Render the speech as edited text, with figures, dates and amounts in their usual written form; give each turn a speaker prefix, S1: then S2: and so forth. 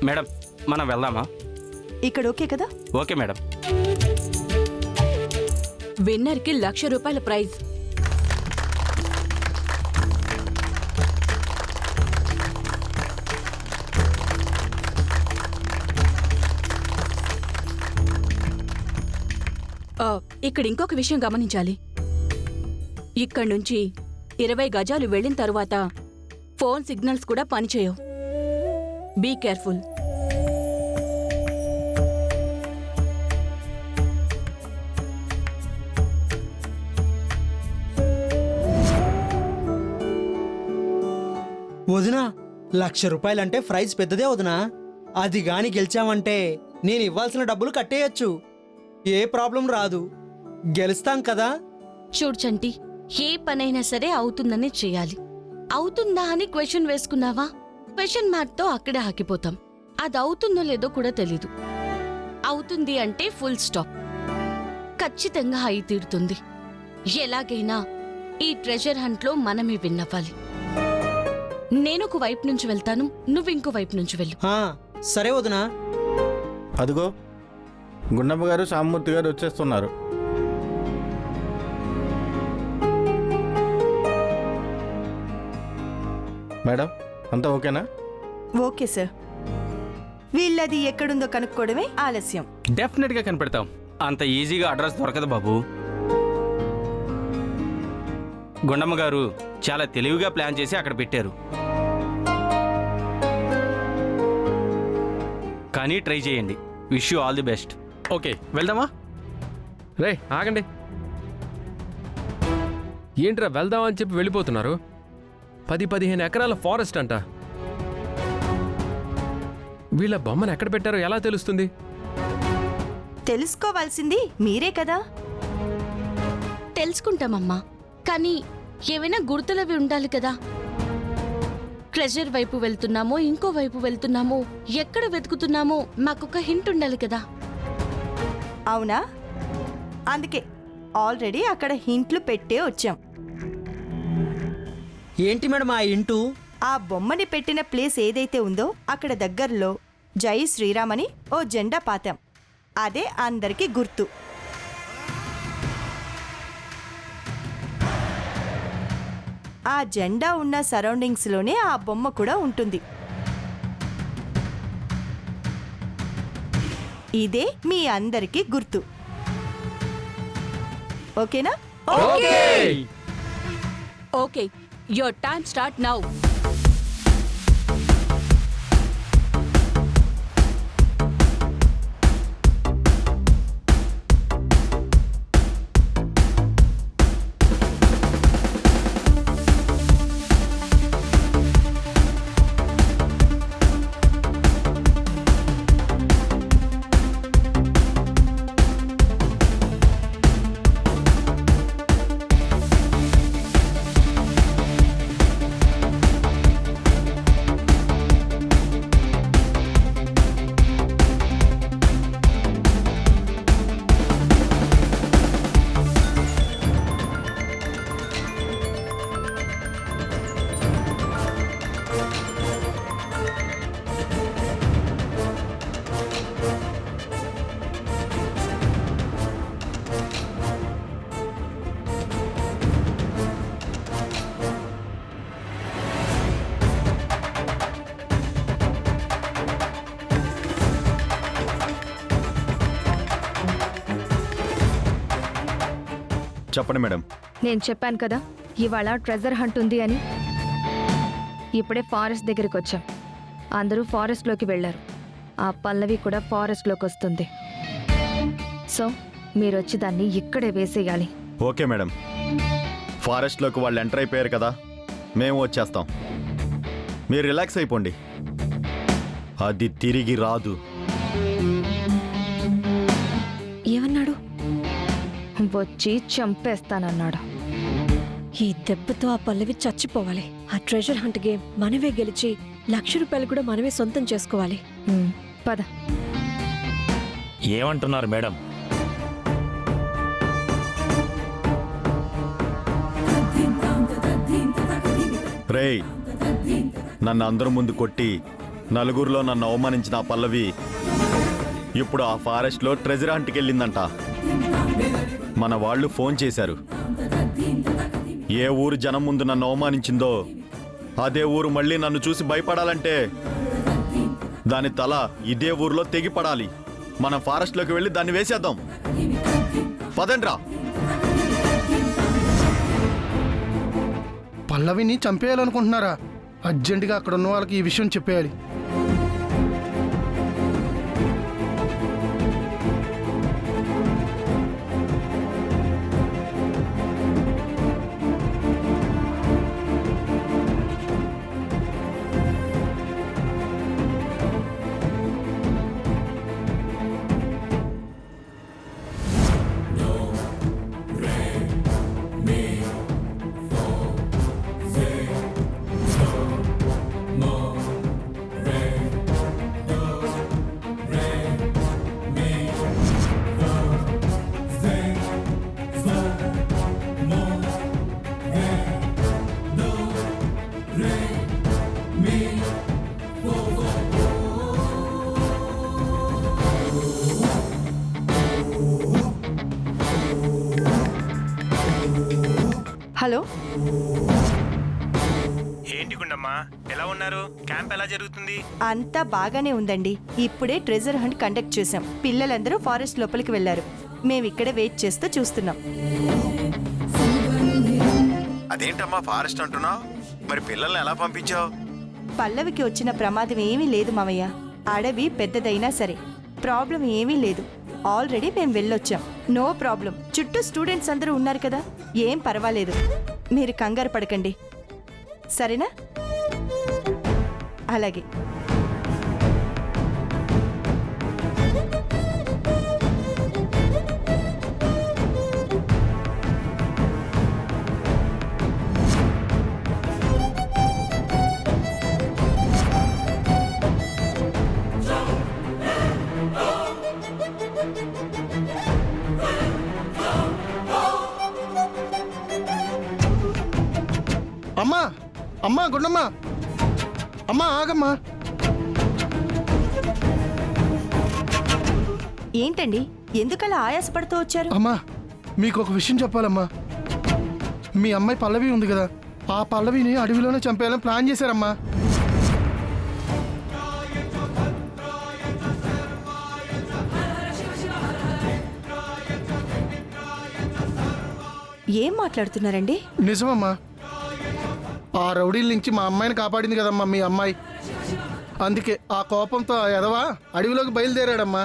S1: Madam మనం వెళ్దామా?
S2: ఇక్కడ ఓకే కదా?
S1: Okay madam.
S3: విన్నర్కి ₹1,00,000 ప్రైజ్. ఇక్కడ ఇంకొక విషయం గమనించాలి. ఇక్కడి నుంచి 20 గజాలు వెళ్ళిన తరువాత ఫోన్ సిగ్నల్స్ కూడా పనిచేయవు. Be careful.
S4: వదినా, ₹1,00,000 ప్రైజ్ పెద్దదే వదినా. అది గాని గెలిచామంటే నేను ఇవ్వాల్సిన డబ్బులు కట్టేయచ్చు. ఏ ప్రాబ్లం రాదు. గెలుస్తాం కదా.
S5: చూడు చంటి, ఏ పనైనా సరే అవుతుందనే చేయాలి. అవుతుందా అని క్వశ్చన్ వేసుకున్నావా, క్వశ్చన్ మార్క్తో అక్కడే ఆగిపోతాం. అది అవుతుందో లేదో కూడా తెలీదు. అవుతుంది అంటే ఫుల్ స్టాప్. ఖచ్చితంగా అయి తీరుతుంది. ఎలాగైనా ఈ ట్రెజర్ హంట్లో మనమే విన్ అవ్వాలి. నేను ఒక వైపు నుంచి వెళ్తాను, నువ్వు ఇంకో వైపు నుంచి వెళ్ళు.
S4: సరే వదినా.
S6: అదిగో గుండమ్మ గారు, సామూర్తి గారు వచ్చేస్తున్నారు. మేడం అంతా ఓకేనా?
S2: Okay sir. వీళ్ళది ఎక్కడుందో కనుక్కోవడమే ఆలస్యం.
S1: డెఫినెట్గా కనిపెడతాం. అంత ఈజీగా అడ్రస్ దొరకదు బాబు. గుండమ్మ గారు చాలా తెలివిగా ప్లాన్ చేసి అక్కడ పెట్టారు. కానీ ట్రై చేయండి. Wish you all the best.
S7: Okay వెళ్దామా? రే ఆగండి. ఏంట్రా వెళ్దామని చెప్పి వెళ్ళిపోతున్నారు? 10-15 ఎకరాల ఫారెస్ట్ అంట. వీళ్ళ బొమ్మను ఎక్కడ పెట్టారో ఎలా తెలుస్తుంది?
S2: తెలుసుకోవాల్సింది మీరే కదా.
S5: తెలుసుకుంటామమ్మా, కానీ ఏవైనా గుర్తులవి ఉండాలి కదా. ట్రెజర్ వైపు వెళ్తున్నామో ఇంకో వైపు వెళ్తున్నామో ఎక్కడ వెతుకుతున్నామో మాకొక హింట్ ఉండాలి కదా.
S2: అవునా? అందుకే ఆల్రెడీ అక్కడ హింట్లు పెట్టే వచ్చాం.
S4: ఏంటి మేడం ఆ ఇంటూ?
S2: ఆ బొమ్మని పెట్టిన ప్లేస్ ఏదైతే ఉందో అక్కడ దగ్గరలో జై శ్రీరామ్ అని ఓ జెండా పాతాం. అదే అందరికీ గుర్తు. ఆ జెండా ఉన్న సరౌండింగ్స్లోనే ఆ బొమ్మ కూడా ఉంటుంది. ఇదే మీ అందరికీ గుర్తు. ఓకేనా?
S3: Okay, your time start now.
S6: చెప్పండి మేడం.
S8: నేను చెప్పాను కదా ఇవాళ ట్రెజర్ హంట్ ఉంది అని. ఇప్పుడే ఫారెస్ట్ దగ్గరికి వచ్చాం. అందరూ ఫారెస్ట్లోకి వెళ్ళారు. ఆ పల్లవి కూడా ఫారెస్ట్లోకి వస్తుంది. సో మీరు వచ్చి దాన్ని ఇక్కడే వేసేయాలి.
S6: Okay madam. ఫారెస్ట్లోకి వాళ్ళు ఎంటర్ అయిపోయారు కదా, మేము వచ్చేస్తాం. మీరు రిలాక్స్ అయిపోండి. అది తిరిగి రాదు.
S8: ఏమన్నాడు? వచ్చి చంపేస్తానన్నాడు.
S9: ఈ దెబ్బతో ఆ పల్లవి చచ్చిపోవాలి. ఆ ట్రెజర్ హంట్ గేమ్ మనమే గెలిచి ₹1,00,000 కూడా మనమే సొంతం చేసుకోవాలి.
S8: పద.
S10: ఏమంటున్నారు మేడం?
S6: రేయ్, నన్ను అందరి ముందు కొట్టి నలుగురిలో నన్ను అవమానించిన ఆ పల్లవి ఇప్పుడు ఆ ఫారెస్ట్లో ట్రెజర్ హంట్కి వెళ్ళిందంట. మన వాళ్ళు ఫోన్ చేశారు. ఏ ఊరు జనం ముందు నన్ను అవమానించిందో అదే ఊరు మళ్ళీ నన్ను చూసి భయపడాలంటే దాని తల ఇదే ఊర్లో తెగిపడాలి. మన ఫారెస్ట్లోకి వెళ్ళి దాన్ని వేసేద్దాం. పదండ్రా.
S10: పల్లవిని చంపేయాలనుకుంటున్నారా? అర్జెంటుగా అక్కడ ఉన్న వాళ్ళకి ఈ విషయం చెప్పేయాలి.
S2: హలో,
S1: ఏంటి గుండమ్మా, ఎలా ఉన్నారు? క్యాంప్ ఎలా జరుగుతుంది?
S2: అంతా బాగానే ఉందండి. ఇప్పుడే ట్రెజర్ హంట్ కండక్ట్ చేశాం. పిల్లలందరూ ఫారెస్ట్ లోపలికి వెళ్లారు. మేము ఇక్కడే వెయిట్ చేస్తూ చూస్తున్నాం.
S11: అదేంటమ్మా ఫారెస్ట్ అంటున్నావు? మరి పిల్లల్ని ఎలా పంపించావు?
S2: పల్లవికి వచ్చిన ప్రమాదం ఏమీ లేదు మామయ్య. అడవి పెద్దదైనా సరే ప్రాబ్లం ఏమీ లేదు. ఆల్రెడీ మేము వెళ్ళొచ్చాం. No problem. చుట్టూ స్టూడెంట్స్ అందరూ ఉన్నారు కదా, ఏం పర్వాలేదు. మీరు కంగారు పడకండి, సరేనా? అలాగే.
S10: అమ్మా, అమ్మా, గుండమ్మా, అమ్మా ఆగమ్మా.
S2: ఏంటండి, ఎందుకలా ఆయాసపడుతూ వచ్చారు?
S10: అమ్మా, మీకు ఒక విషయం చెప్పాలమ్మా. మీ అమ్మాయి పల్లవి ఉంది కదా, ఆ పల్లవిని అడవిలోనే చంపేయాలని ప్లాన్ చేశారమ్మా.
S2: ఏం మాట్లాడుతున్నారండి?
S10: నిజమమ్మా. ఆ రౌడీల నుంచి మా అమ్మాయిని కాపాడింది కదమ్మా మీ అమ్మాయి. అందుకే ఆ కోపంతో ఆ ఎదవా అడవిలోకి బయలుదేరాడమ్మా.